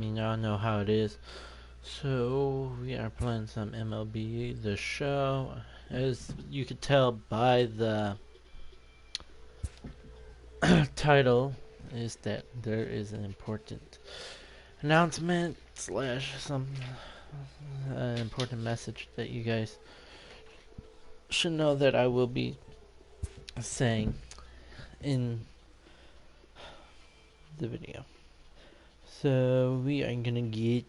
mean, y'all know how it is. So we are playing some MLB The Show. As you could tell by the title, is that there is an important announcement slash some important message that you guys should know that I will be saying in the video. So we are gonna get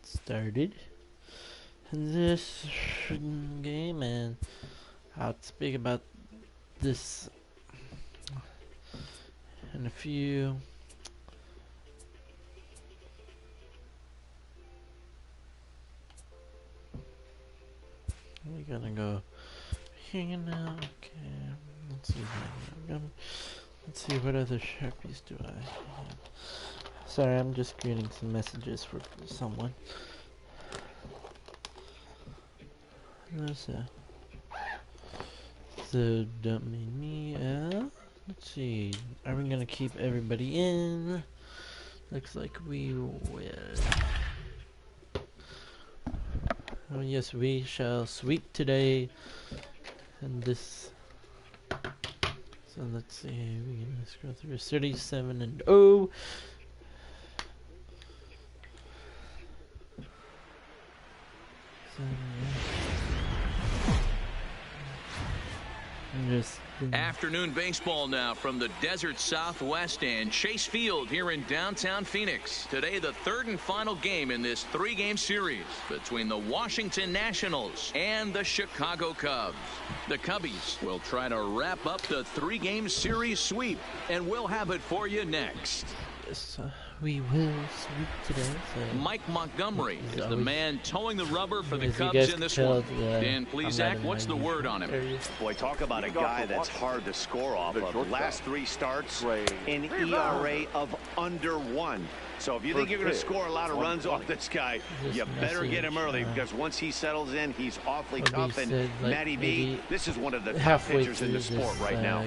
started in this game, and I'll speak about this in a few. We're gonna go here now. Okay, let's see what other Sharpies do I have. Sorry, I'm just creating some messages for someone. So don't make me. Let's see. Are we gonna keep everybody in? Looks like we will. Oh yes, we shall sweep today. And this. So let's see. We're gonna scroll through 37 and 0. Afternoon baseball now from the desert Southwest and Chase Field here in downtown Phoenix. Today, the third and final game in this three-game series between the Washington Nationals and the Chicago Cubs. The Cubbies will try to wrap up the three-game series sweep, and we'll have it for you next. Yes, we will sweep today. So Mike Montgomery is the man towing the rubber for the as you Cubs guys in this can tell, one. Dan Plesac, what's the word on him? Boy, talk about a guy that's hard to score off of. Last three starts, an ERA of under 1. So if you think you're going to score a lot of runs off this guy, you better get him early, because once he settles in, he's awfully tough. And like Matty V, this is one of the top pitchers in the sport right now.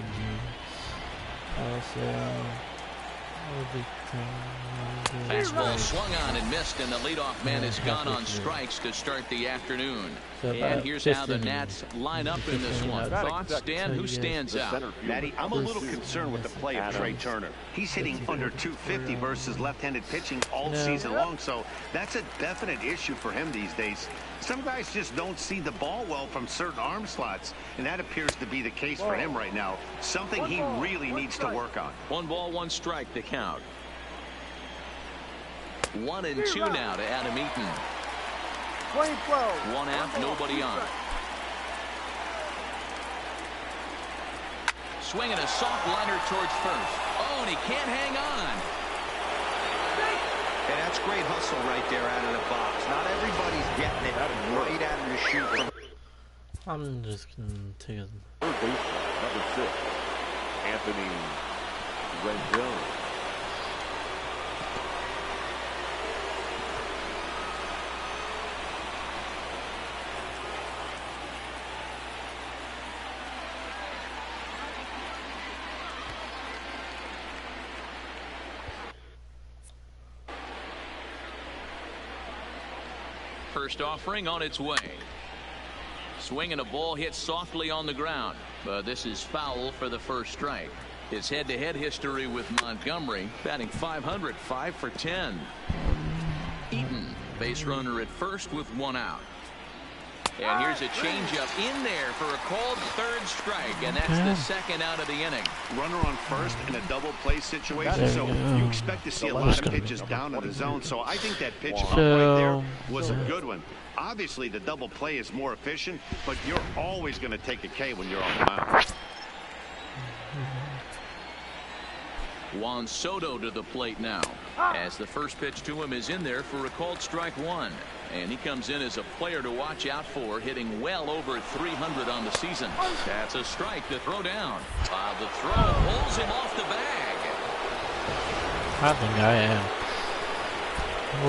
Fastball swung on and missed, and the leadoff man is gone on strikes to start the afternoon. And here's how the Nats line up in this one. Thoughts, Dan? Who stands out? Matty, I'm a little concerned with the play of Trey Turner. He's hitting under 250 versus left-handed pitching all season long, so that's a definite issue for him these days. Some guys just don't see the ball well from certain arm slots, and that appears to be the case for him right now. Something he really needs to work on. 1 ball, 1 strike to count. 1-2 now to Adam Eaton. 1 out, nobody on. Swinging a soft liner towards first. Oh, and he can't hang on. And that's great hustle right there out of the box. Not everybody's getting it right out of the chute. I'm just gonna take a third baseman, number 6, Anthony Rendon. First offering on its way. Swinging a ball hit softly on the ground, but this is foul for the first strike. His head-to-head history with Montgomery, batting .500, 5 for 10. Eaton, base runner at first with 1 out. And here's a changeup in there for a called third strike, and that's the second out of the inning. Runner on first in a double play situation, so you expect to see a lot of pitches down in the zone. So I think that pitch right there was a good one. Obviously, the double play is more efficient, but you're always going to take a K when you're on the mound. Juan Soto to the plate now, as the first pitch to him is in there for a called strike 1. And he comes in as a player to watch out for, hitting well over 300 on the season. That's a strike to throw down. The throw pulls him off the bag. I think I am.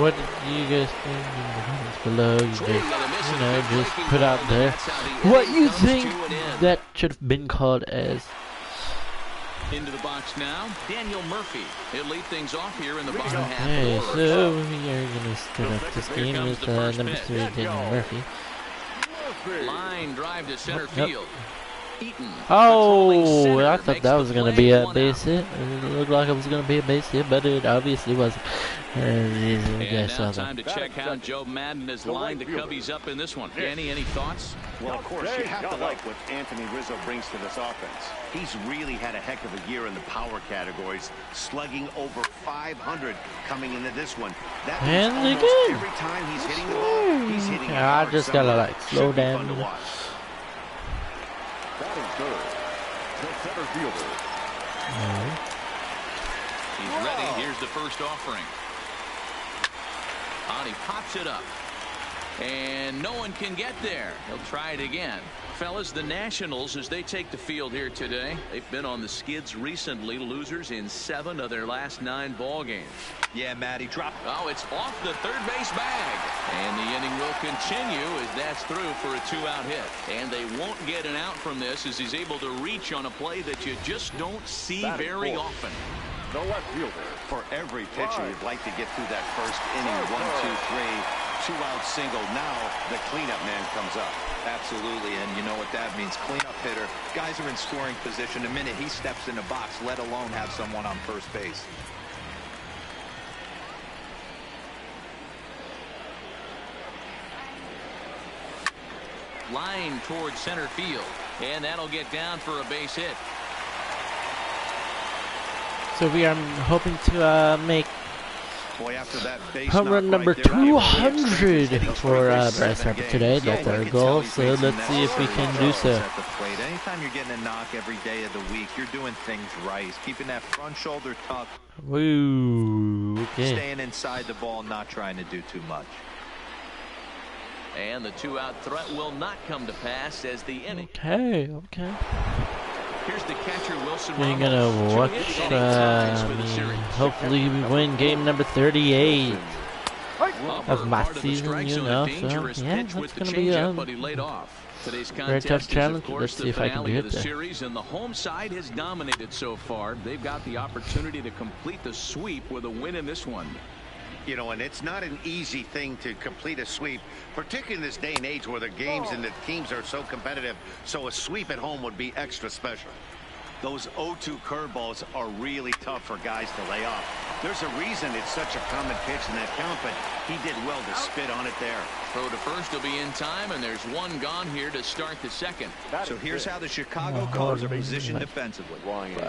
What do you guys think in the comments below? Just put out there what you think that should have been called as Into the box now, Daniel Murphy. He'll lead things off here in the bottom half. Okay, so we are going to start off this game with number 3, Daniel Murphy. Line drive to center field. Eaton. Oh, I thought that was going to be a base hit. It looked like it was going to be a base hit, but it obviously wasn't. And now time to check how Joe Madden has lined the Cubbies up in this one. Danny, any thoughts? Well, of course, you have to like what Anthony Rizzo brings to this offense. He's really had a heck of a year in the power categories, slugging over 500 coming into this one. That means almost every time he's hitting the ball, he's hitting it hard. I just got to like slow down. Batting third, the center fielder. He's ready. Here's the first offering. And he pops it up. And no one can get there. He'll try it again. Fellas, the Nationals, as they take the field here today, they've been on the skids recently, losers in 7 of their last 9 ball games. Yeah, Matty, drop. Oh, it's off the third base bag. And the inning will continue as that's through for a 2-out hit. And they won't get an out from this as he's able to reach on a play that you just don't see very often. The left fielder. For every pitcher, you'd like to get through that first inning. 1, 2, 3. 2-out single. Now the cleanup man comes up. Absolutely, and you know what that means. Cleanup hitter. Guys are in scoring position the minute he steps in the box, let alone have someone on first base. Line towards center field, and that'll get down for a base hit. So we are hoping to make Boy, after that base home run number right there, 200 for Bryce Harper today. That's our goal, so let's see if we can do so. At the plate. Anytime you're getting a knock every day of the week, you're doing things right. Keeping that front shoulder tucked. Woo, okay. Staying inside the ball, not trying to do too much. And the 2-out threat will not come to pass as the inning. Okay. Here's the catcher, Wilson We're Ramos. gonna watch, hopefully we win game number 38 of my season, you know, so yeah, that's gonna be a very tough challenge. Let's see if I can do it there. And the home side has dominated so far. They've got the opportunity to complete the sweep with a win in this one. You know, and it's not an easy thing to complete a sweep, particularly in this day and age where the games and the teams are so competitive. So a sweep at home would be extra special. Those 0-2 curveballs are really tough for guys to lay off. There's a reason it's such a common pitch in that count, but he did well to spit on it there. Throw to first will be in time, and there's one gone here to start the second. So here's how the Chicago Cubs are positioned defensively.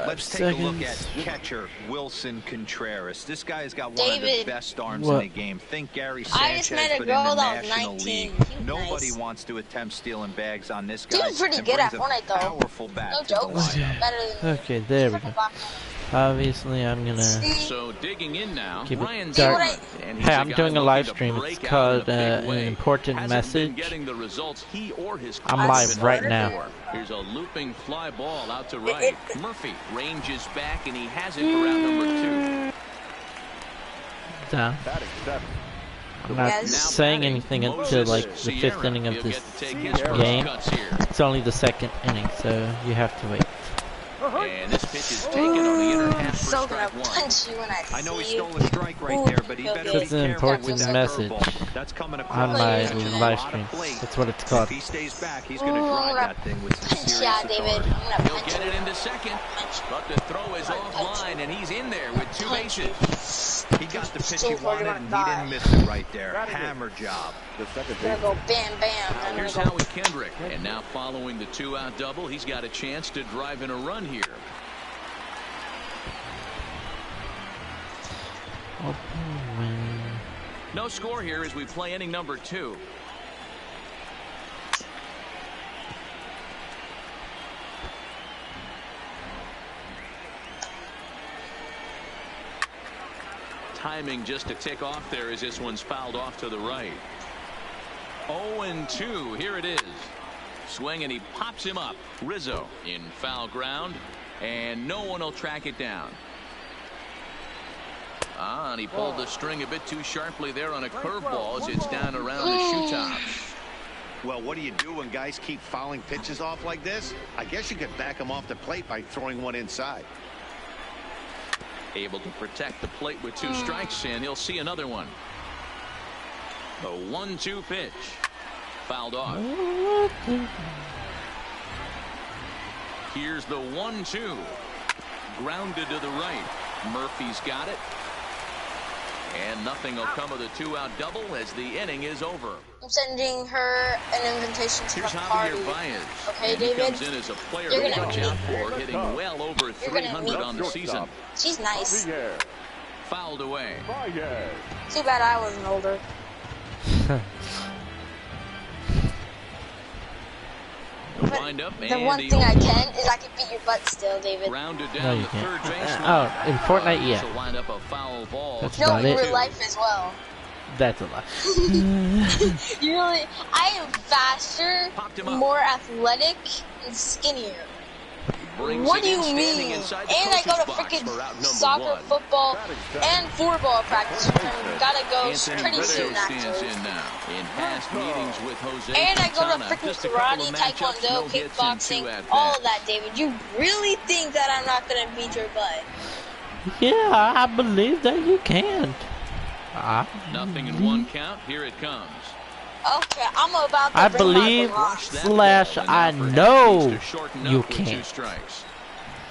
Let's take a look at catcher Wilson Contreras. This guy has got one of the best arms in the game. Think Gary Sanchez, but in the National League. Nobody wants to attempt stealing bags on this guy. He's pretty good at Fortnite, though. Powerful bat. No jokes. Okay, there we go. Obviously, I'm gonna so digging in now. keep it dark. Hey, I'm doing a live stream. It's called an important message. I'm live right now. Here's a looping fly ball out to right. Murphy ranges back, and he has it for round number 2. Down. I'm not saying anything until like the 5th inning of this game. It's only the 2nd inning, so you have to wait. And this pitch is taken on the inner half for strike 1. Punch you when I know he stole a strike right there, but he better It's an important message on my live stream. That's what it's called. If he stays back, he's going to drive that thing with some serious David. He'll get it into second, but the throw is offline, and he's in there with 2 bases. He got the pitch he wanted, and he didn't miss it right there. Hammer job. The second I'm gonna go bam, bam. Here's Howie Kendrick, and now following the 2-out double, he's got a chance to drive in a run here. No score here as we play inning number 2. Timing just to tick off there as this one's fouled off to the right. 0-2. Here it is. Swing, and he pops him up. Rizzo in foul ground, and no one will track it down. And he pulled the string a bit too sharply there on a curveball as it's down around the shoe tops. Well, what do you do when guys keep fouling pitches off like this? I guess you could back them off the plate by throwing one inside. Able to protect the plate with 2 strikes, and he'll see another one. The 1-2 pitch. Fouled off. Here's the 1-2. Grounded to the right. Murphy's got it. And nothing will come of the 2-out double as the inning is over. I'm sending her an invitation to the party. Okay, David? He comes in as a player to watch out for, hitting well over 300 on the season. She's nice. Fouled away. Too bad I wasn't older. The windup the one thing I can is I can beat your butt still, David. Rounded down the third baseline. Oh, in Fortnite, yeah. Wind up a foul ball. That's no, about in it. real life as well. That's a lie. You really, I am faster, more athletic, and skinnier. What do you mean? And I go to freaking soccer, football, and football practice. I gotta go pretty soon, actually. In past meetings with Jose and I go to freaking karate, taekwondo, kickboxing, all of that, David. You really think that I'm not gonna beat your butt? Yeah, I believe that you can. Nothing in 1 count. Here it comes. Okay, I'm about to I believe slash I know you can.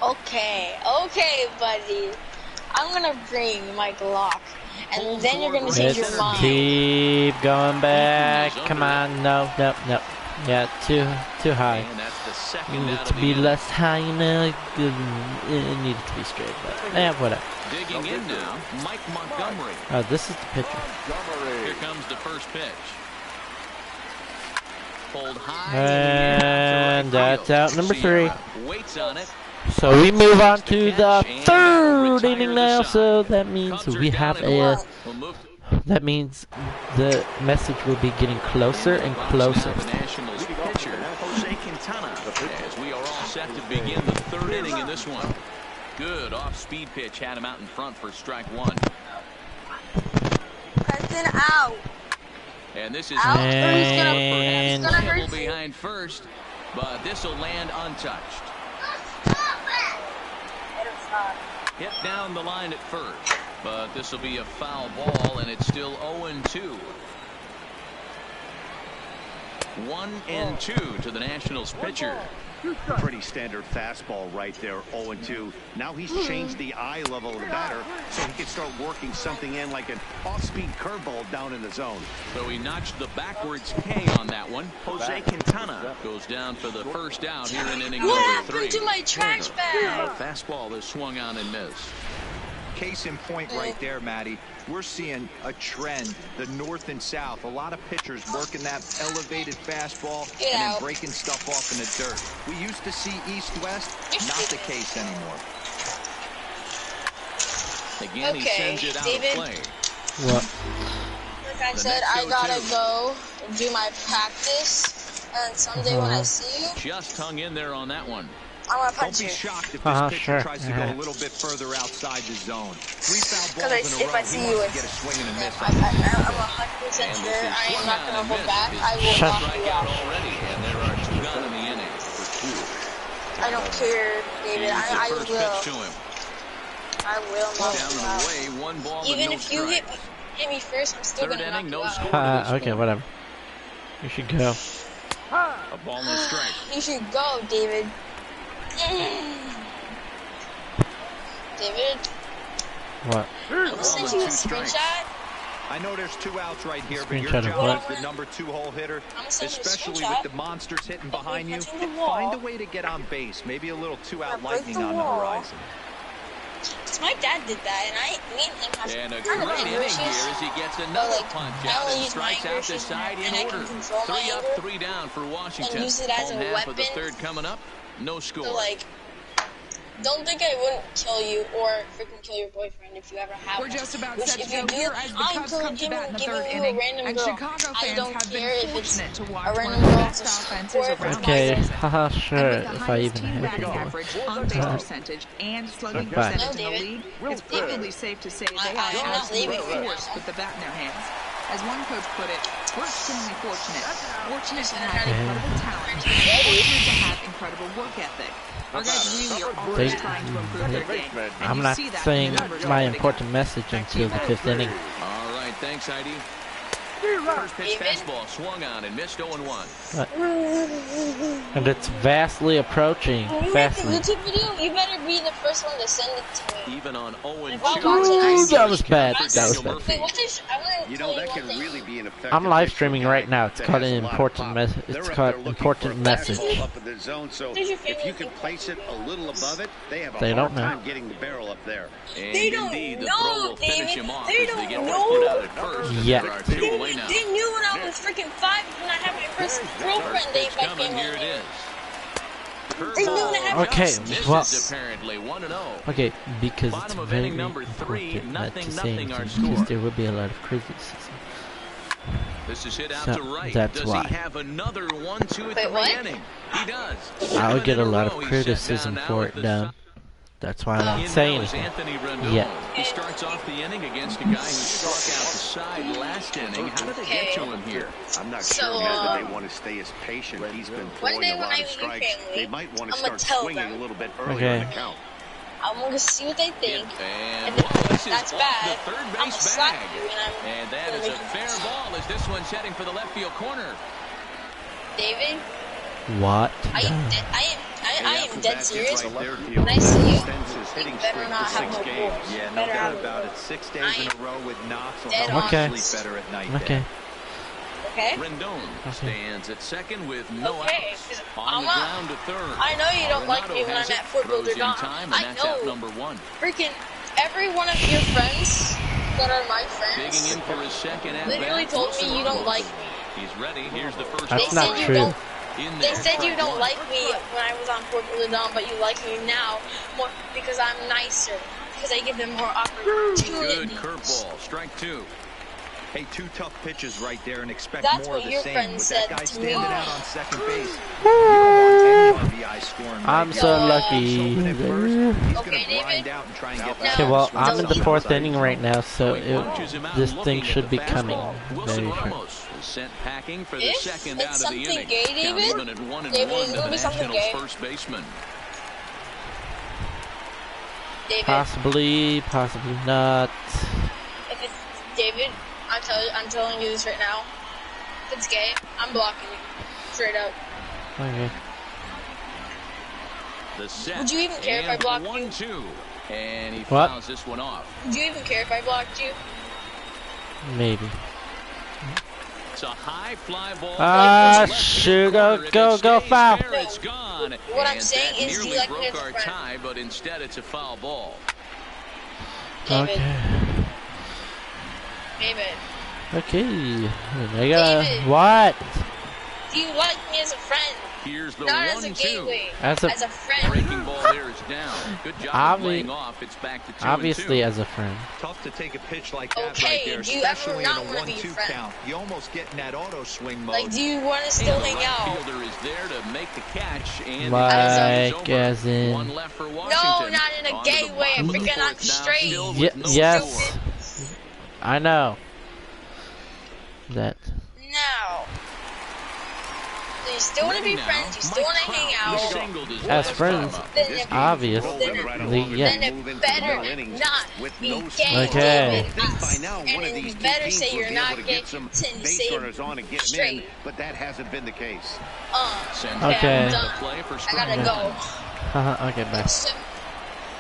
Okay, buddy. I'm gonna bring my Glock, and then you're gonna change your mind. Keep going back. Come on, no. Yeah, too high. You need to be less high, you know. It needed to be straight, but yeah, whatever. Digging in now, Mike Montgomery. Oh, this is the pitcher. Here comes the first pitch. Pulled high. And that's out number 3. Waits on it. So we move on to the 3rd inning now. So that means we have a. That means the message will be getting closer and closer. Nationals pitcher Jose Quintana, as we are all set to begin the 3rd inning in this one. Good off-speed pitch had him out in front for strike 1. Preston out. And this is and perhaps behind first, but this will land untouched. Hit down the line at first, but this will be a foul ball, and it's still 0-2. 1-2 to the Nationals pitcher. Pretty standard fastball right there, 0-2. Now he's changed the eye level of the batter so he can start working something in like an off-speed curveball down in the zone. So he notched the backwards K on that one. Jose Quintana goes down for the first out here in inning number 3. What happened to my trash bag? Fastball is swung on and missed. Case in point right there, Matty. We're seeing a trend, the north and south. A lot of pitchers working that elevated fastball and then breaking stuff off in the dirt. We used to see east-west, not the case anymore. Again, he sends it out David, of play. What? Like I said, I gotta go and do my practice, and someday when I see you, just hung in there on that one. I'm gonna punch you. Don't be shocked if this pitcher tries to go a little bit further outside the zone. 3 foul balls in a row. He wants to get a swing and a miss. I'm 100% sure I am not gonna hold back. I will knock you out. Already, and there are 2 gone in the inning for 2. I don't care, David. I will. I will knock you out. Even if you hit me first, I'm still gonna knock you out. Okay, whatever. You should go. A ball and a strike. You should go, David. David? What? I'm gonna send you a screenshot. I know there's 2 outs right here, but your job as the number 2 hole hitter, especially with the monsters hitting behind you, find a way to get on base. Maybe a little 2-out lightning on the horizon. My dad did that, and me and him have and a great inning here as he gets another punch out and strikes out the side in order. 3 up, 3 down for Washington. And use it as a half weapon. Of the 3rd coming up, no score. So, like, don't think I wouldn't kill you or freaking kill your boyfriend if you ever have one. We're just about Which, set if to you go do, here as the Cubs come to bat in the 3rd inning. And Chicago fans have been fortunate to watch one of the best offenses around. Okay, haha, sure, if I even have have batting average, on-base percentage, and slugging percentage in the league, it's probably safe to say they are absolutely forced with the bat in their hands. As one coach put it, we're extremely fortunate. Fortunate to have incredible talent, fortunate to have incredible work ethic. Our guys really are always trying to improve their game. I'm not saying my important message until the 5th inning. All right, thanks, Heidi. First pitch fastball swung on and missed 0-1. And it's vastly approaching. Vastly. YouTube video, you better be the first one to send it to me. Even on 0-2. That was bad. That was bad. You know, that can really be an effective. I'm live streaming right now. It's called an important message. It's called important message. Up in the zone, so if you can place it a little above it, they have a hard time getting the barrel up there. They don't know, David. They don't know. Yeah. They knew when I was freaking 5 when I had my first girlfriend they back in. Here it is. They knew when I had okay, well, apparently 1-0. okay, because it's very important not to say anything, because there will be a lot of criticism. This is hit out So, to right. that's does why. He have another 1-2 at the inning? He does. I would get a lot of criticism for it, though. That's why I'm not saying anything. Yeah. He starts off the inning against a guy who struck out the side last inning. How did they get to him here? I'm not sure whether they want to stay as patient. He's been throwing a lot of strikes. They might want to start swinging a little bit earlier in the count. I'm going to see what they think. And if that's bad, I'm going to slap you. And that is a fair ball as this one's heading for the left field corner. David? What? I am dead serious. When I see you, you better not have no balls. Yeah, no doubt about it. 6 days in a row with knocks will help you sleep better at night. Okay. Okay. Rendon stands at second with no outs. On the ground to third. I know you don't like me when I'm at Fort Boulder Dawn. I know. Number 1. Freaking every one of your friends that are my friends digging in for his second literally told me you don't like me. He's ready. Here's the first. That's not true. They said you don't like me when I was on Fort Boulder Dawn, but you like me now more because I'm nicer. Because I give them more opportunity. Good curveball. Strike 2. Hey, 2 tough pitches right there and expect That's more of the same. With that guy standing out on second base. I'm so lucky. Okay, David. Okay, well, I'm in the 4th inning right now, so this thing should be coming very soon. Sent packing for the second out of the inning. Gay, David? David, is it going to be something gay? First baseman. David. Possibly not. If it's David, I'm telling you this right now. If it's gay, I'm blocking you. Straight up. Okay. Would you even care if I blocked you? 1-2. And he fouls this one off. Would you even care if I blocked you? Maybe. It's a high fly ball. Shoot, go foul. It's gone. What I'm saying is, do you like me as a friend? Tie, but instead it's a foul ball. David. Okay. I got what? Do you like me as a friend? Here's the not as a gateway. As a friend. Breaking ball there is down. Good job of laying off. It's back to 2-2. Obviously, as a friend. Tough to take a pitch like that right there, do you ever not in a 1-2 count. You almost get in that auto swing mode. Like, do you want to still hang out? The fielder is there to make the catch, and like as in. One left for Washington. No, not in a gay way. Freaking, I'm straight. Yes. I know. That. No. So you still want to be friends, you still want to hang out. As friends, obviously, yeah. Then it better not be gay. Okay. And then you better say you're not gay, then say straight. But that hasn't been the case. Okay. I'm done. I gotta go. Okay, bye.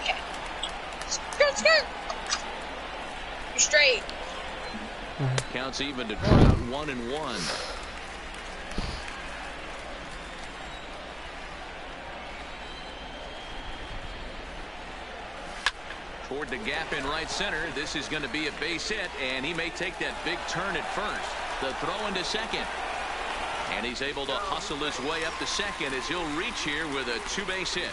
Okay. Skirt. You're straight. Counts even to Trout 1-1. Toward the gap in right center. This is going to be a base hit, and he may take that big turn at first. The throw into second. And he's able to hustle his way up to second as he'll reach here with a 2-base hit.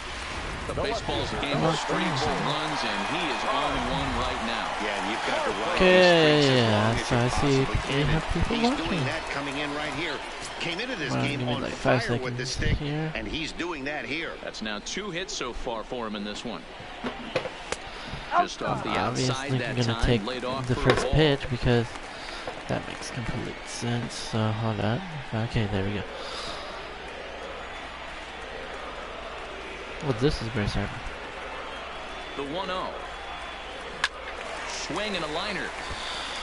The baseball's a game of streaks and runs, and he is on one right now. Yeah, and you've got to run. Okay, yeah, so I see we have people he's watching. doing that coming in right here. Came into this game on like fire with the stick, and he's doing that here. That's now 2 hits so far for him in this one. Just off the outside obviously, that I'm gonna time, take laid off the for a first ball. pitch because That makes complete sense. Hold on. Okay, there we go. Well, this is very certain. The 1-0. Swing and a liner.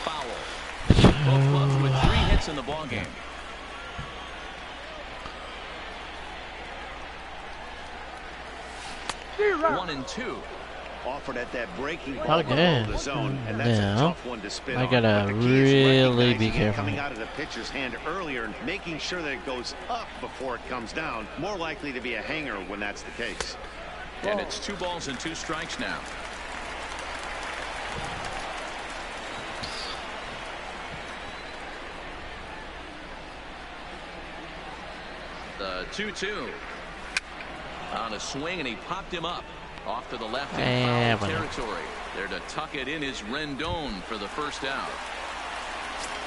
Foul. Both clubs with 3 hits in the ballgame. One and 2. Offered at that breaking ball below the zone, and that's a tough one to spin on. I gotta really be careful. Coming out of the pitcher's hand earlier and making sure that it goes up before it comes down. More likely to be a hanger when that's the case. And it's 2 balls and 2 strikes now. The 2-2. On a swing, and he popped him up. Off to the left in foul territory. There to tuck it in is Rendon for the first out.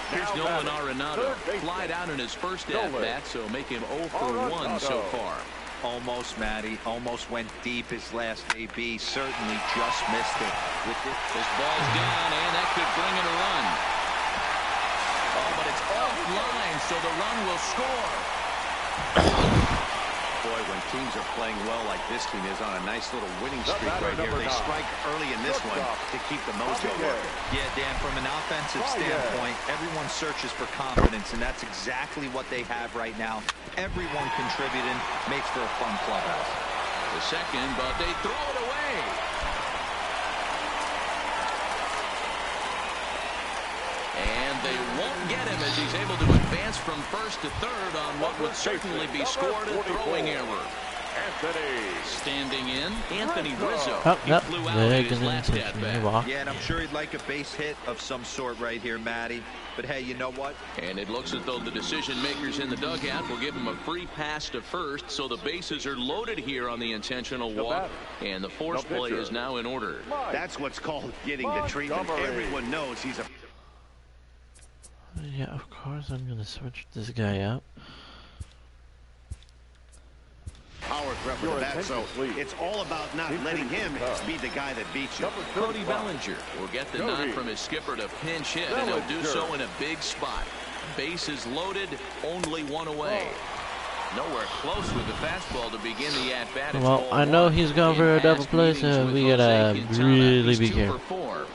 Here's Nolan Arenado. Flied out in his first at-bat, so make him 0 for 1 so far. Almost, Matty. Almost went deep his last AB. Certainly just missed it. With this ball's down, and that could bring in a run. Oh, but it's offline, so the run will score. Boy, when teams are playing well like this team is on a nice little winning streak right here, they strike early in this one to keep the mojo working. Yeah, Dan, from an offensive standpoint, everyone searches for confidence, and that's exactly what they have right now. Everyone contributing makes for a fun clubhouse. The second, but they throw it away. And they won't get him as he's able to advance from first to third on what would certainly be scored a throwing error. Standing in, Anthony Rizzo. He flew out in his last at-bat. Yeah, and I'm sure he'd like a base hit of some sort right here, Matty. But hey, you know what? And it looks as though the decision makers in the dugout will give him a free pass to first, so the bases are loaded here on the intentional walk, and the force play is now in order. That's what's called getting the treatment. Everyone knows he's a... Yeah, of course I'm gonna switch this guy out. Power threat for that, so it's all about not letting him be the guy that beats you. Cody Bellinger will get the nod from his skipper to pinch hit, and he'll do so in a big spot. Bases loaded, only 1 away. Nowhere close with the fastball to begin the at-bat. Well, I know he's going for a double play, so we gotta really be careful.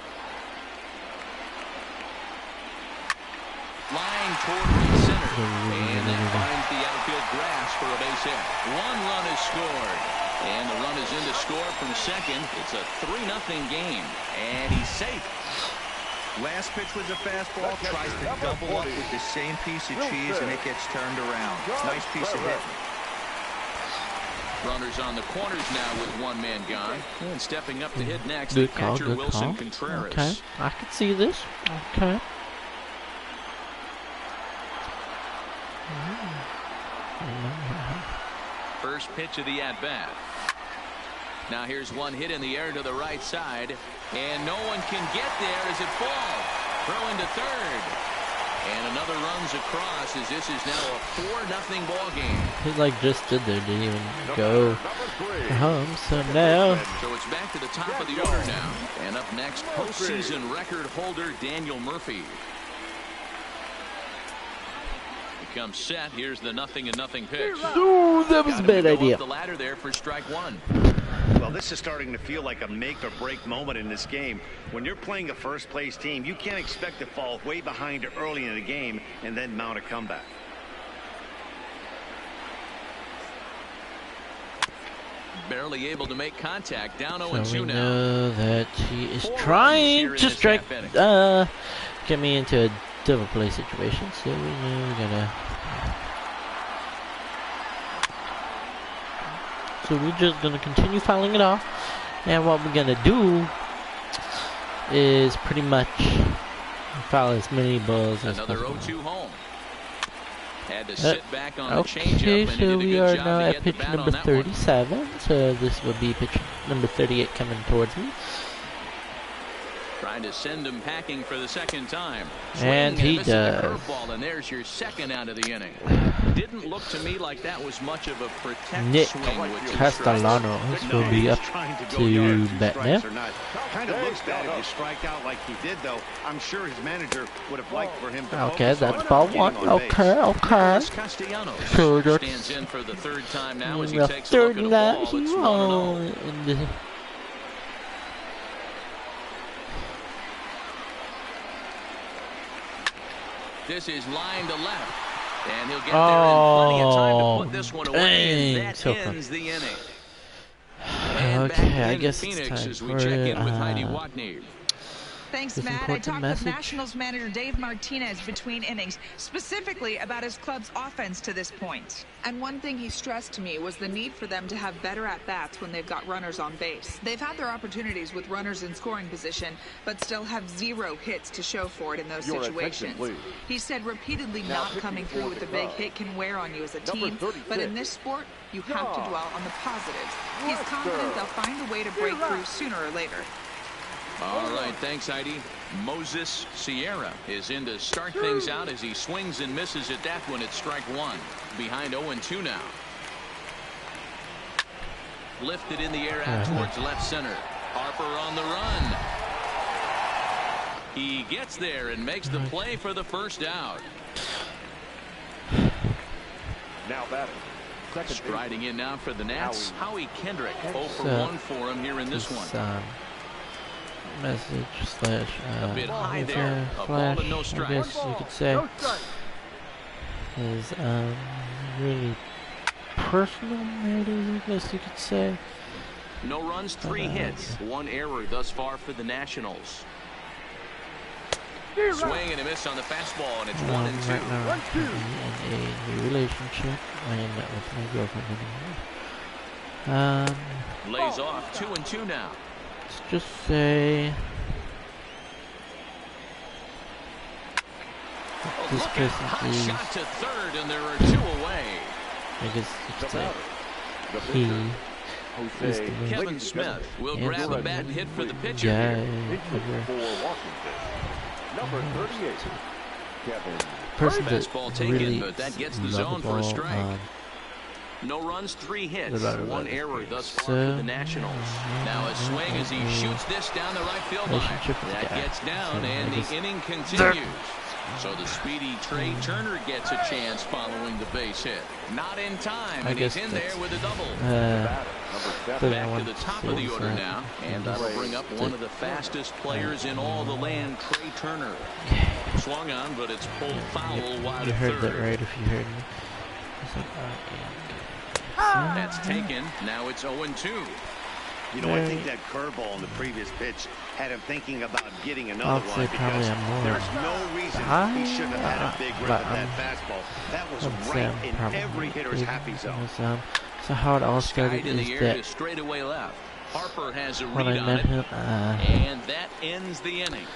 Line toward the center, and that finds the outfield grass for a base hit. 1 run is scored, and the run is in to score from second. It's a 3-0 game, and he's safe. Last pitch was a fastball, tries to double up with the same piece of cheese, and it gets turned around. Nice piece of hit. Runners on the corners now with 1 man gone, and stepping up to hit next, the catcher Wilson Contreras. Okay, I can see this. Okay. First pitch of the at-bat. Now here's one hit in the air to the right side, and no one can get there as it falls. Throw into third, and another runs across as this is now a 4-0 ball game. He like just stood there, didn't even go home. So now, so it's back to the top of the order now, and up next, postseason record holder Daniel Murphy. Comes set. Here's the 0-0 pitch. Ooh, that was a bad idea. The ladder there for strike 1. Well, this is starting to feel like a make or break moment in this game. When you're playing a first place team, you can't expect to fall way behind early in the game and then mount a comeback. Barely able to make contact. Down 0-2 so we now. know that he is trying to strike, get me into a double play situation, so we know we gotta. So we're just gonna continue fouling it off, and what we're gonna do is pretty much foul as many balls as possible. Another 0-2 home. Had to sit back on the okay, so we are now at pitch number 37. So this will be pitch number 38 coming towards me. Trying to send him packing for the second time. And he does. Curveball, and there's your second out of the inning. Didn't look to me like that was much of a protect Nick swing. Castellanos will be up to bat now. Kind of looks bad if you strike out like he did, though. I'm sure his manager would have liked for him to. Okay, that's ball one. Okay. Castellanos So stands in for the third time now as he takes a look at a ball. It's 1-0. This is line to left, and he'll get there in plenty of time to put this one away, and that ends the inning. And okay, I guess Phoenix it's time as we for check in with Heidi Watney. Thanks, Matt. I talked with Nationals manager Dave Martinez between innings, specifically about his club's offense to this point. And one thing he stressed to me was the need for them to have better at-bats when they've got runners on base. They've had their opportunities with runners in scoring position, but still have 0 hits to show for it in those situations. He said repeatedly not coming through with a big hit can wear on you as a team, but in this sport, you have to dwell on the positives. He's confident they'll find a way to break through sooner or later. All right, thanks, Heidi. Moses Sierra is in to start things out as he swings and misses at that one at strike one. Behind 0-2 now. Lifted in the air out towards left center. Harper on the run. He gets there and makes the play for the first out. Now batting. Striding in now for the Nats, Howie Kendrick. 0 for 1 for him here in this one. Message slash a bit high there. A flash, ball and no strike. I guess you could say is really personal matters, I guess you could say. No runs, 3 hits, 1 error thus far for the Nationals. Swing and a miss on the fastball, and it's 1-2. Right now, I'm in a new relationship. I am not with my girlfriend anymore. Lays off 2-2 now. Let's just say this person is shot to third, and there are 2 away. I guess you could say he is the Kevin Smith will grab a bat and hit for the pitcher. Number 38. Kevin. Person fastball that taken, really but that gets the zone for a strike. No runs, 3 hits, 1 error thus far for the Nationals. Now a swing as he shoots this down the right field line. That gets down, and the inning continues. So the speedy Trey Turner gets a chance following the base hit. Not in time, and he's in there with a double. Back to the top of the order now, and that'll bring up one of the fastest players in all the land, Trey Turner. Swung on, but it's pulled foul wide of third. You heard that right if you heard me. That's taken. Now it's 0-2. You know, I think that curveball in the previous pitch had him thinking about getting another one because there's no reason he shouldn't have had a big rip at that fastball. That was right in every hitter's happy zone. So how it all started is that straightaway left. Harper has a when read I met him, and that ends the inning.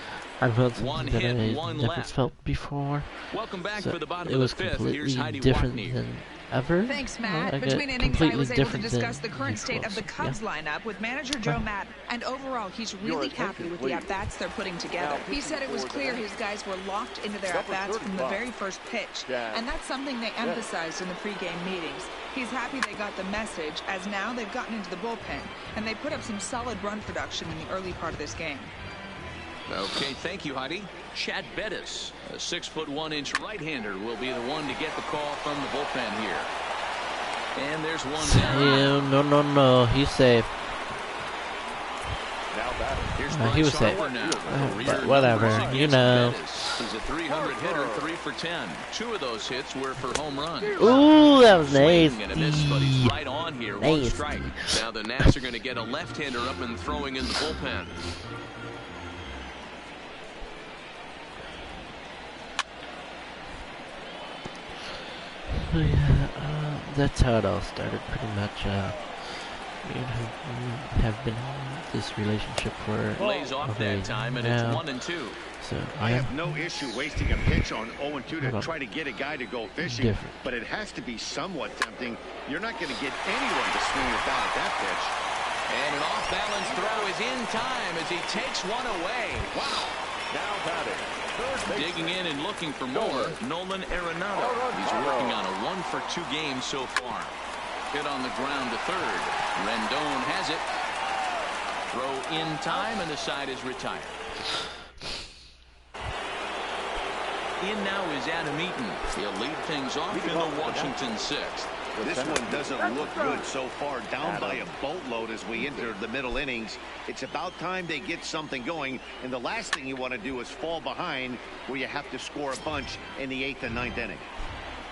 I felt something that I never felt before. Welcome back so for the bottom it was of the fifth. completely different than ever. Thanks, Matt. Between innings, I was able to discuss the current state of the Cubs lineup with manager Joe Maddon, and overall, he's really happy with the at-bats they're putting together. He said it was clear his guys were locked into their at-bats from the very first pitch, and that's something they emphasized in the pregame meetings. He's happy they got the message, as now they've gotten into the bullpen, and they put up some solid run production in the early part of this game. Okay, thank you, Heidi. Chad Bettis, a 6'1" right-hander, will be the one to get the call from the bullpen here. And there's one down. No, he's safe. He was safe. But whatever, you know. He's a 300 hitter, 3 for 10. 2 of those hits were for home runs. Ooh, that was nice. And a miss, but he's right on here. One strike. Now the Nats are going to get a left-hander up and throwing in the bullpen. Yeah, that's how it all started, pretty much. We have been in this relationship for lays off that time, and it's 1-2. So I have no issue wasting a pitch on 0-2 to try to get a guy to go fishing, but it has to be somewhat tempting. You're not going to get anyone to swing the bat at that pitch. And an off-balance throw is in time as he takes one away. Wow. Now batting. Digging in and looking for more, Nolan Arenado. He's working on a 1-for-2 game so far. Hit on the ground to third. Rendon has it. Throw in time, and the side is retired. In now is Adam Eaton. He'll lead things off in the Washington 6th. This one doesn't look good so far, down by a boatload as we enter the middle innings. It's about time they get something going, and the last thing you want to do is fall behind where you have to score a bunch in the 8th and 9th inning.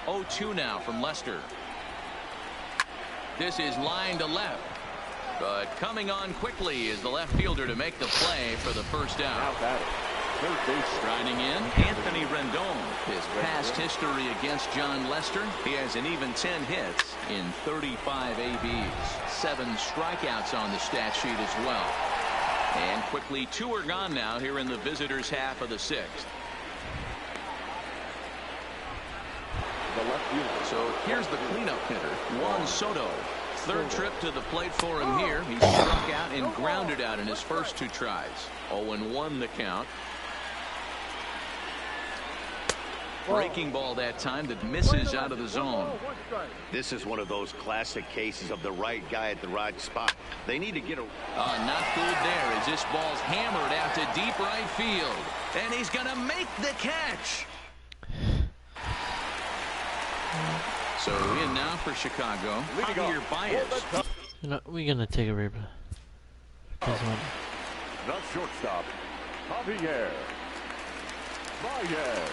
0-2 now from Lester. This is line to left, but coming on quickly is the left fielder to make the play for the first out. Striding in, Anthony Rendon. His past history against John Lester, he has an even 10 hits in 35 ABs. 7 strikeouts on the stat sheet as well. And quickly 2 are gone now here in the visitors' half of the 6th. So here's the cleanup hitter, Juan Soto. Third trip to the plate for him here. He struck out and grounded out in his first 2 tries. 0-1 the count. Breaking ball that time that misses out of the zone. This is one of those classic cases of the right guy at the right spot. They need to get a... not fooled there as this ball's hammered out to deep right field. And he's going to make the catch. So in now for Chicago, Javier Baez. You know, we're going to take a replay. This one. The shortstop, Javier Baez.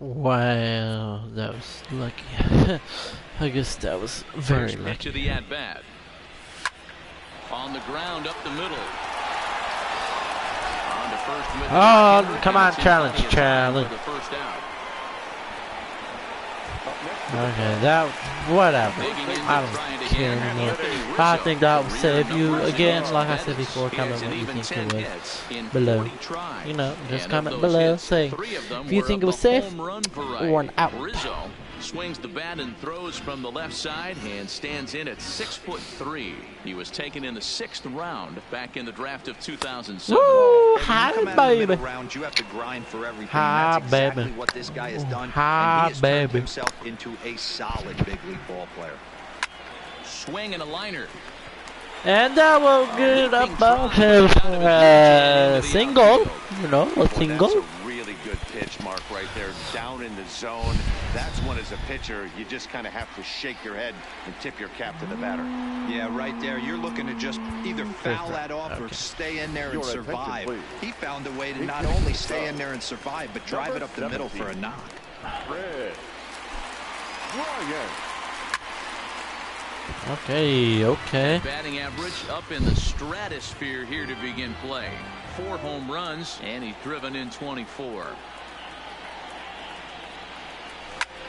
Wow, that was lucky. I guess that was very lucky. First pitch of the at-bat. On the ground up the middle. On to first with oh, come on, challenge. For the first out. Okay, that, whatever. I don't care anymore. I think that will save you again, like I said before. Comment what you think it was below. You know, just comment below, say if you think it was safe or an out. Swings the bat and throws from the left side and stands in at 6'3". He was taken in the 6th round back in the draft of 2007. Woo! Hi, baby. Round, you have to grind for everything. Hi, that's exactly baby. what this guy has done. Hi, and he has baby. turned himself into a solid big league ball player. Swing and a liner. And that will get up single. You know, a single. That's a really good pitch, Mark, right there. Down in the zone. That's one as a pitcher, you just kind of have to shake your head and tip your cap to the batter. Yeah, right there. You're looking to just either foul that off or stay in there and survive. He found a way to not only stay in there and survive, but drive it up the middle for a knock. Okay. Batting average up in the stratosphere here to begin play. 4 home runs, and he's driven in 24.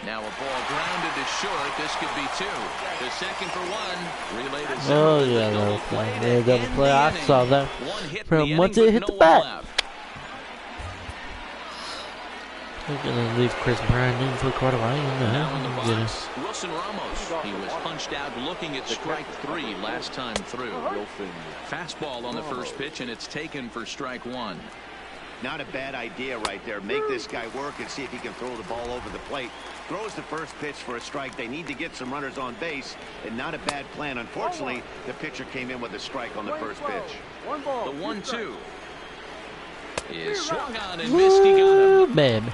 Now a ball grounded to short. This could be 2. The second for 1. Relay to 0. Oh yeah, double play. I saw that. From once it hit the bat. We're gonna leave Chris Bryant in for quite a while. Now in the box, Wilson Ramos. He was punched out looking at strike 3 last time through. Fastball on the first pitch, and it's taken for strike 1. Not a bad idea right there. Make this guy work and see if he can throw the ball over the plate. Throws the first pitch for a strike. They need to get some runners on base, and not a bad plan. Unfortunately, the pitcher came in with a strike on the first pitch. The 1-2 is swung on and missed. He got him. Babe.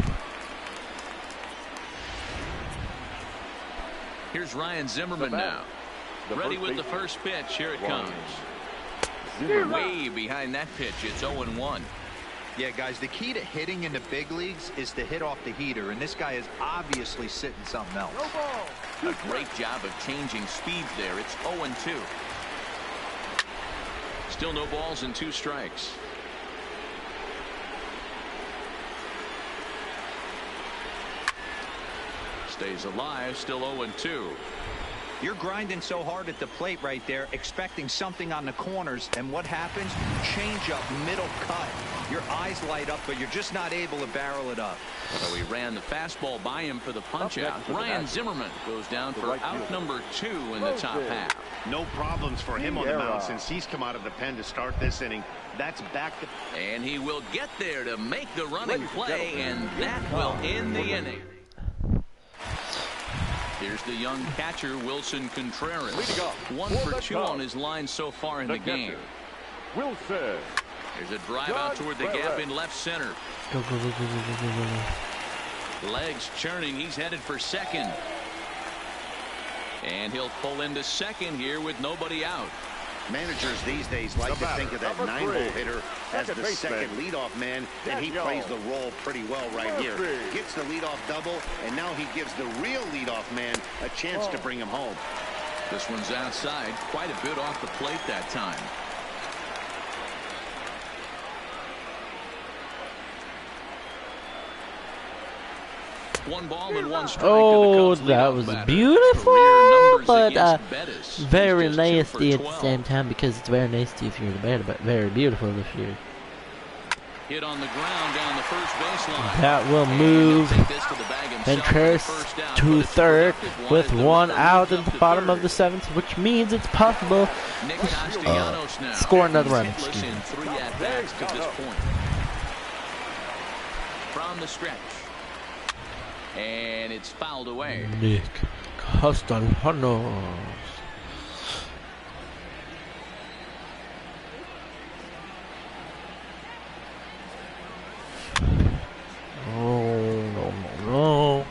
Here's Ryan Zimmerman now. Ready with the first pitch. Here it comes. Way behind that pitch. It's 0-1. Yeah, guys, the key to hitting in the big leagues is to hit off the heater, and this guy is obviously sitting something else. A great job of changing speeds there. It's 0-2. Still no balls and 2 strikes. Stays alive, still 0-2. You're grinding so hard at the plate right there, expecting something on the corners, and what happens? Change up, middle cut. Your eyes light up, but you're just not able to barrel it up. So he ran the fastball by him for the punch out. Ryan Zimmerman goes down for out number 2 in the top half. No problems for him on the mound since he's come out of the pen to start this inning. That's back to... And he will get there to make the running play, and that will end the inning. Here's the young catcher, Wilson Contreras. 1 for 2 on his line so far in the game. Wilson. There's a drive out toward the gap in left center. Go, go, go, go, go, go, go, go. Legs churning. He's headed for second. And he'll pull into second here with nobody out. Managers these days like to think of that 9-hole hitter as the second leadoff man, and he plays the role pretty well right here. Gets the leadoff double, and now he gives the real leadoff man a chance to bring him home. This one's outside, quite a bit off the plate that time. One ball and 1 strike. Oh, that was beautiful, but very nasty at the same time, because it's very nasty if you're the batter, but very beautiful this year. Hit on the ground down the first baseline. That will move Contreras to third with 1 out at the bottom of the 7th, which means it's possible to score another run. Excuse me. 3 at-bats to this point. From the stretch. And it's fouled away. Nick Castellanos. Oh, no.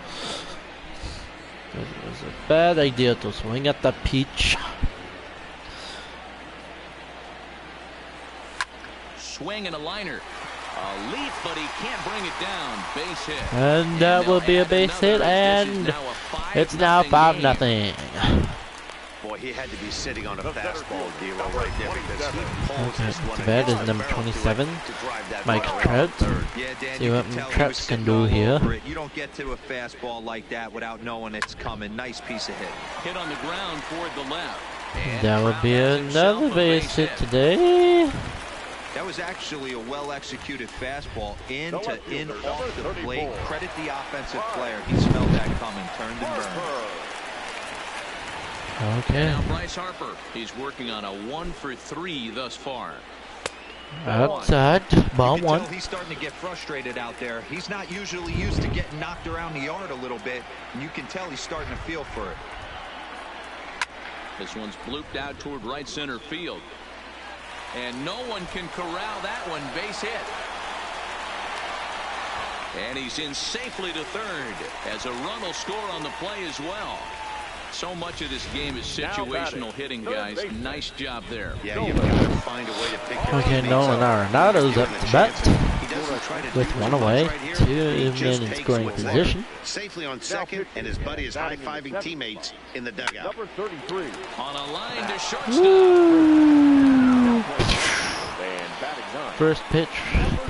It was a bad idea to swing at the pitch. Swing and a liner. A leap, but he can't bring it down. Base hit. And that will be a base hit, and it's now 5-0. Boy, he had to be sitting on a fastball deal right there, because he pulls this one. To bed is number 27, Mike Trout. See what Trout can do here. You don't get to a fastball like that without knowing it's coming. Nice piece of hit. Hit on the ground toward the left. That would be another base hit today. That was actually a well-executed fastball in off the plate. Credit the offensive player. He smelled that coming, turned and burned. Okay. Now Bryce Harper. He's working on a 1 for 3 thus far. Outside, ball 1. He's starting to get frustrated out there. He's not usually used to getting knocked around the yard a little bit, and you can tell he's starting to feel for it. This one's blooped out toward right center field. And no one can corral that one. Base hit. And he's in safely to third, as a run will score on the play as well. So much of this game is situational hitting, guys. Nice job there. Yeah, you've got to find a way to pick your Okay, Nolan Arenado's up to bat with 1 away, 2 men in scoring position. Safely on second, and his buddy is high-fiving teammates in the dugout. Number 33. On a line to shortstop. First pitch,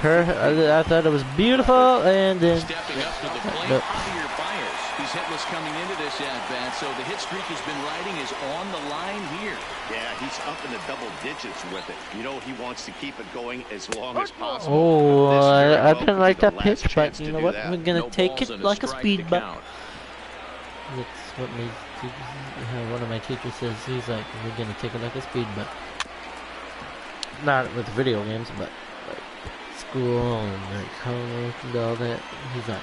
I thought it was beautiful, and then stepping up to the plate, Javier Baez. He's hitless coming into this at-bat, so the hit streak has been riding is on the line here. Yeah, he's up in the double digits with it. You know, he wants to keep it going as long as possible. Oh, I didn't like that pitch, but you know what? We're gonna take it like a speed bump. That's what one of my teachers says. He's like, we're gonna take it like a speed bump. Not with video games, but like school and like homework and all that. He's like,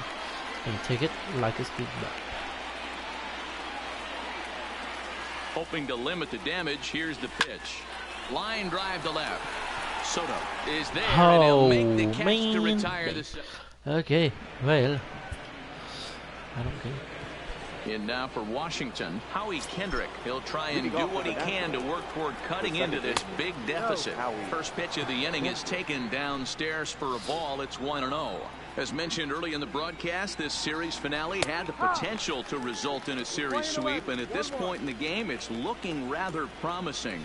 gonna take it like a speed bump. Hoping to limit the damage, here's the pitch. Line drive to left. Soto is there, and he'll make the catch to retire the... Okay, well, I don't care. In now for Washington, Howie Kendrick. He'll try and do what he can to work toward cutting into this big deficit. First pitch of the inning is taken downstairs for a ball. It's 1-0. As mentioned early in the broadcast, this series finale had the potential to result in a series sweep, and at this point in the game, it's looking rather promising.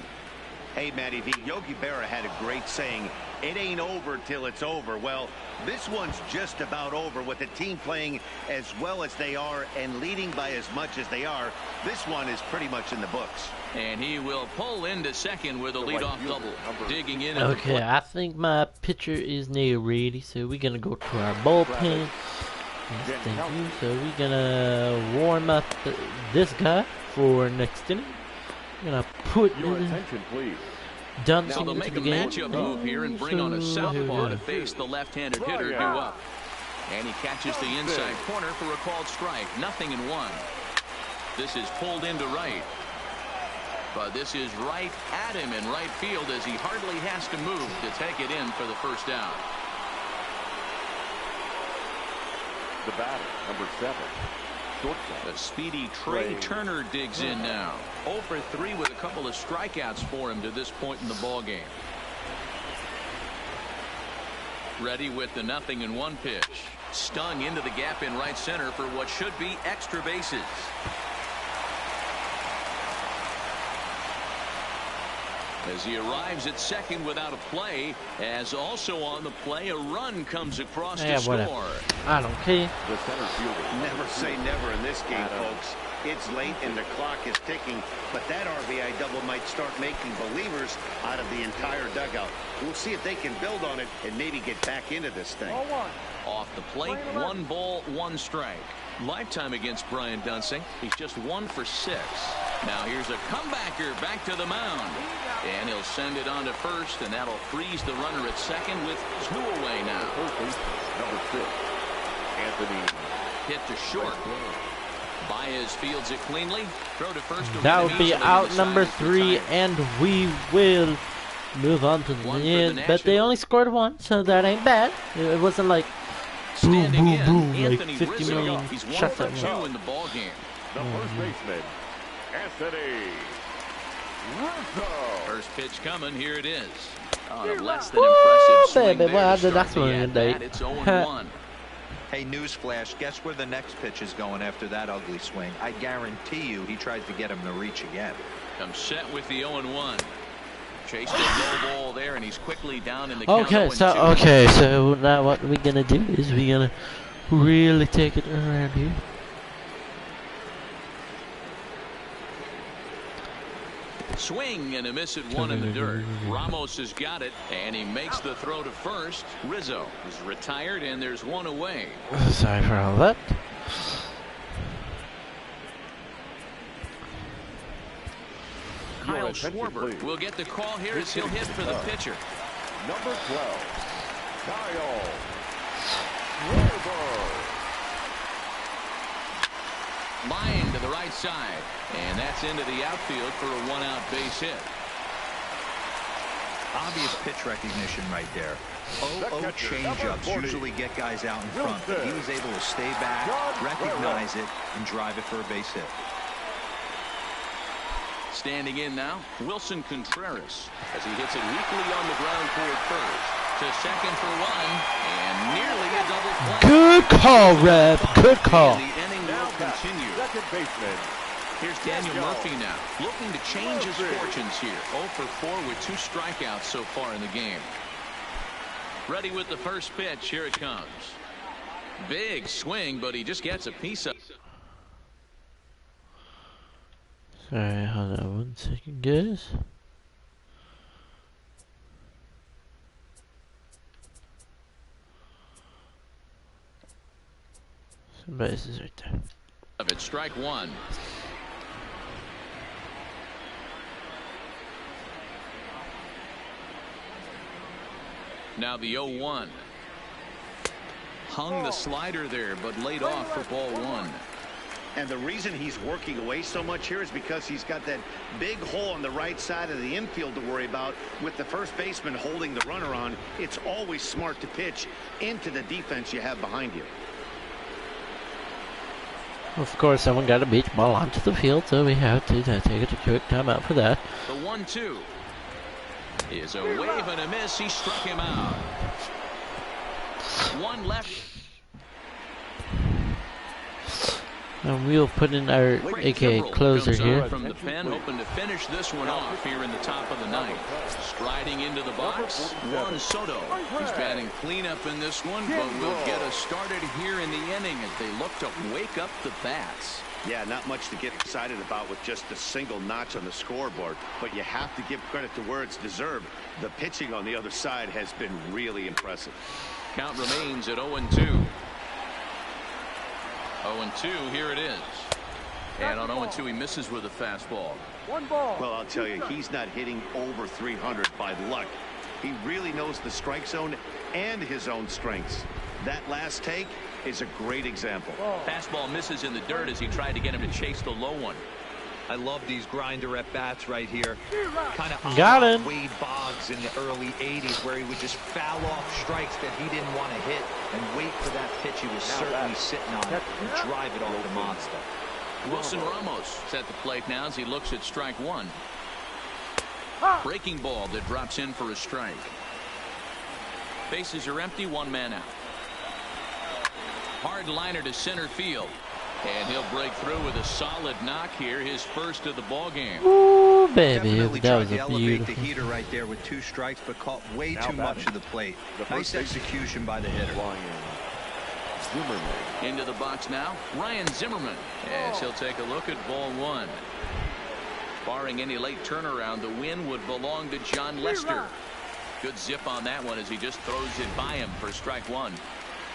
Hey, Matty V, Yogi Berra had a great saying, it ain't over till it's over. Well, this one's just about over with the team playing as well as they are and leading by as much as they are. This one is pretty much in the books. And he will pull into second with a leadoff double. Digging in. Okay, I think my pitcher is now ready, so we're going to go to our bullpen. Yes, thank you. So we're going to warm up this guy for next inning. We're going to put your attention, please. Now they'll make a matchup move here and bring on a southpaw to face the left-handed hitter due up. And he catches the inside corner for a called strike. 0-1. This is pulled into right. But this is right at him in right field as he hardly has to move to take it in for the first out. The batter, number 7. The speedy Trey Turner digs in now. 0 for 3 with a couple of strikeouts for him to this point in the ball game. Ready with the 0-1 pitch. Stung into the gap in right center for what should be extra bases. As he arrives at second without a play, as also on the play, a run comes across to score. I don't care. Never say never in this game, folks. It's late and the clock is ticking, but that RBI double might start making believers out of the entire dugout. We'll see if they can build on it and maybe get back into this thing. Off the plate, 1 ball, 1 strike. Lifetime against Brian Dunsing. He's just 1 for 6. Now here's a comebacker back to the mound. And he'll send it on to first, and that'll freeze the runner at second with 2 away now. Number 6, Anthony. Hit to short. Baez fields it cleanly. Throw to first. That would be out number 3, and we will move on to the end. But they only scored 1, so that ain't bad. It wasn't like boom, boom, boom, like 50 million shots at once. In the ball game. The first baseman, Anthony Rizzo. First pitch coming. Here it is. On a less than impressive swing baby, well, the next one it's 0-1. Hey, newsflash, guess where the next pitch is going after that ugly swing? I guarantee you he tries to get him to reach again. Comes set with the 0-1. Chased a low ball there, and he's quickly down in the count. Okay, so now what we're gonna do is we're gonna really take it around here. Swing and a miss at 1 in the dirt. Ramos has got it, and he makes the throw to first. Rizzo is retired, and there's 1 away. Sorry for all that. Kyle Schwarber will get the call here as he'll hit for the pitcher. Number 12, Kyle Schwarber. Line to the right side, and that's into the outfield for a 1-out base hit. Obvious pitch recognition right there. 0-0 changeups usually get guys out in front, but he was able to stay back, recognize it, and drive it for a base hit. Standing in now, Wilson Contreras, as he hits it weakly on the ground toward first. To second for 1, and nearly a double play. Good call, Rev. Good call. And the inning will continue. Second baseman. Here's Daniel Murphy now, looking to change his fortunes here. 0 for 4 with 2 strikeouts so far in the game. Ready with the first pitch. Here it comes. Big swing, but he just gets a piece of. Sorry, hold on 1 second, guys. Bases right there. Of it, strike 1. Now the 0-1. Hung the slider there, but laid off for ball 1. And the reason he's working away so much here is because he's got that big hole on the right side of the infield to worry about. With the first baseman holding the runner on, it's always smart to pitch into the defense you have behind you. Of course, someone got a beach ball onto the field, so we have to take a quick timeout for that. The 1-2 is a wave and a miss. He struck him out. One left. And we'll put in our AKA closer here. From the pen, hoping to finish this one off here in the top of the ninth. Striding into the box, Juan Soto. He's batting cleanup in this one, but will get us started here in the inning as they look to wake up the bats. Yeah, not much to get excited about with just a single notch on the scoreboard, but you have to give credit to where it's deserved. The pitching on the other side has been really impressive. Count remains at 0-2. 0-2, here it is. And on 0-2, he misses with a fastball. Well, I'll tell you, he's not hitting over 300 by luck. He really knows the strike zone and his own strengths. That last take is a great example. Fastball misses in the dirt as he tried to get him to chase the low one. I love these grinder at bats right here. Kind of got him. Wade Boggs in the early 80s where he would just foul off strikes that he didn't want to hit and wait for that pitch he was certainly sitting on and drive it off the monster. Wilson Ramos is at the plate now as he looks at strike one. Breaking ball that drops in for a strike. Bases are empty, one man out. Hard liner to center field. And he'll break through with a solid knock here, his first of the ball game. Ooh, baby, Definitely that was tried to a elevate beautiful. the heater right there with 2 strikes, but caught way too much of the plate. Nice execution by the hitter. Zimmerman. Into the box now, Ryan Zimmerman, as he'll take a look at ball one. Barring any late turnaround, the win would belong to Jon Lester. Good zip on that one as he just throws it by him for strike one.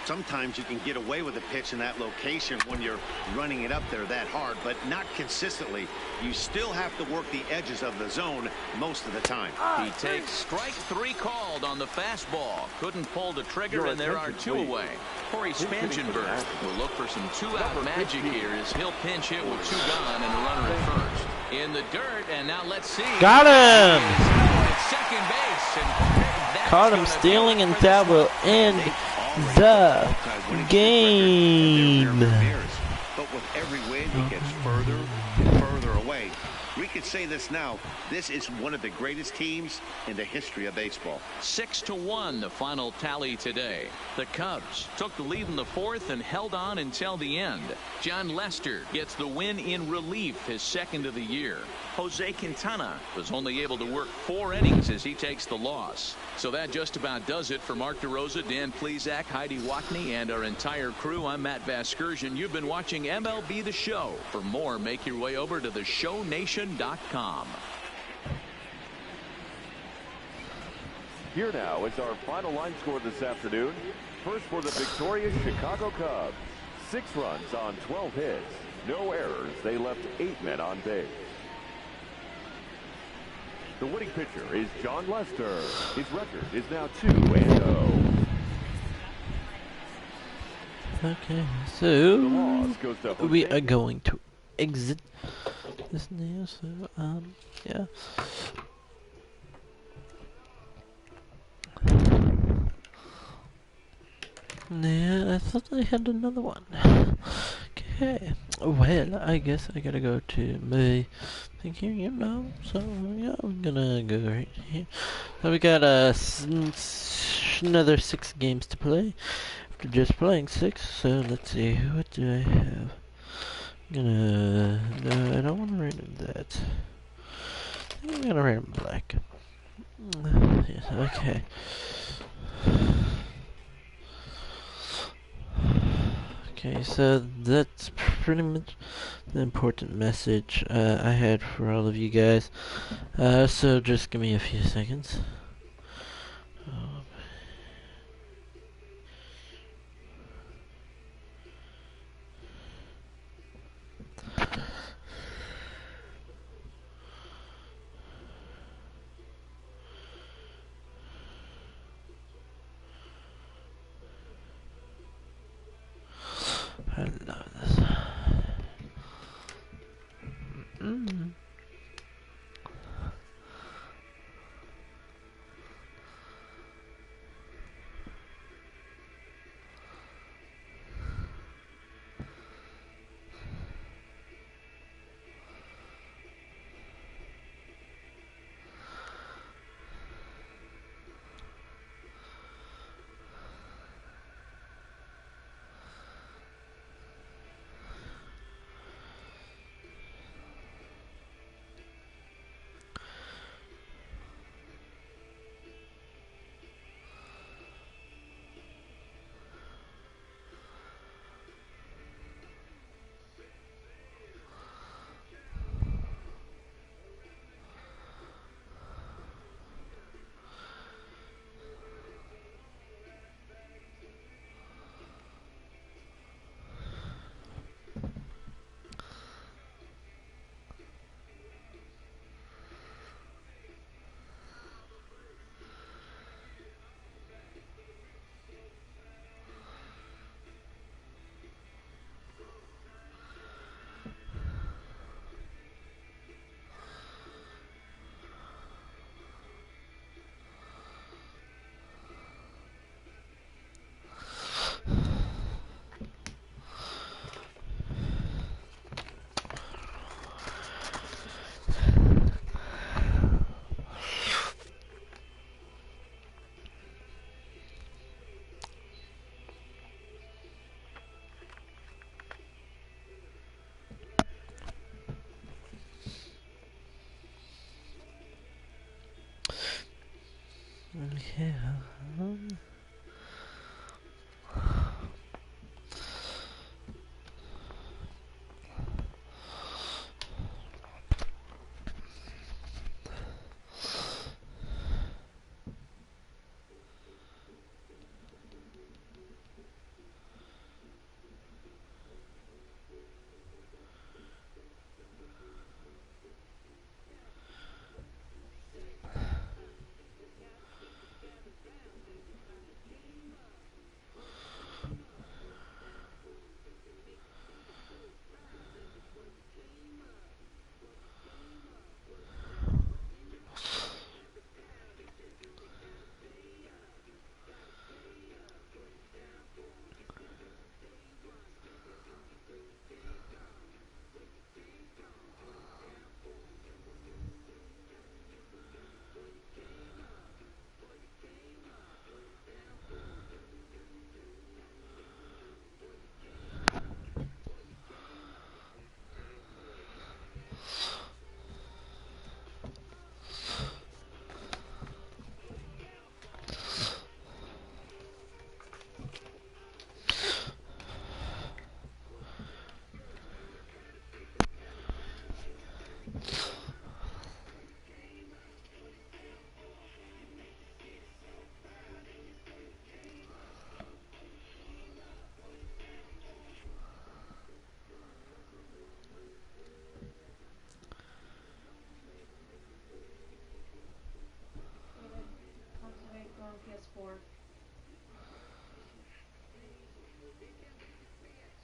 Sometimes you can get away with a pitch in that location when you're running it up there that hard, but not consistently. You still have to work the edges of the zone most of the time. He takes strike 3 called on the fastball. Couldn't pull the trigger, and there are 2 away. Corey Spangenberg will look for some 2-out magic here as he'll pinch hit with 2 gone and a runner at first. In the dirt, and now let's see. Got him! At second base. And Caught him stealing, and that will end the game. But with every win, he gets further and further away. We could say this now. This is one of the greatest teams in the history of baseball. 6-1 the final tally today. The Cubs took the lead in the 4th and held on until the end. Jon Lester gets the win in relief, his 2nd of the year. Jose Quintana was only able to work 4 innings as he takes the loss. So that just about does it for Mark DeRosa, Dan Plesac, Heidi Watney, and our entire crew. I'm Matt Vasgersian. You've been watching MLB The Show. For more, make your way over to theshownation.com. Here now is our final line score this afternoon. First for the victorious Chicago Cubs. 6 runs on 12 hits. No errors. They left 8 men on base. The winning pitcher is Jon Lester. His record is now 2-0. Okay, so The loss goes to Jose. we are going to exit this now. So yeah. Yeah, I thought I had another one. Okay, well, I guess I gotta go to my thing here, you know. So yeah, I'm gonna go right here. So we got another 6 games to play. After just playing 6, so let's see, what do I have? No, I don't want to random that. I think I'm gonna random black. Yes, okay. Okay, so that's pretty much the important message I had for all of you guys. So just give me a few seconds. I love this. Yeah.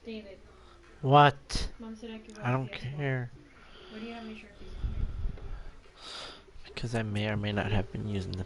David. What? Mom said I could go I don't PS4. care. Why do you have my shirt? Because I may or may not have been using the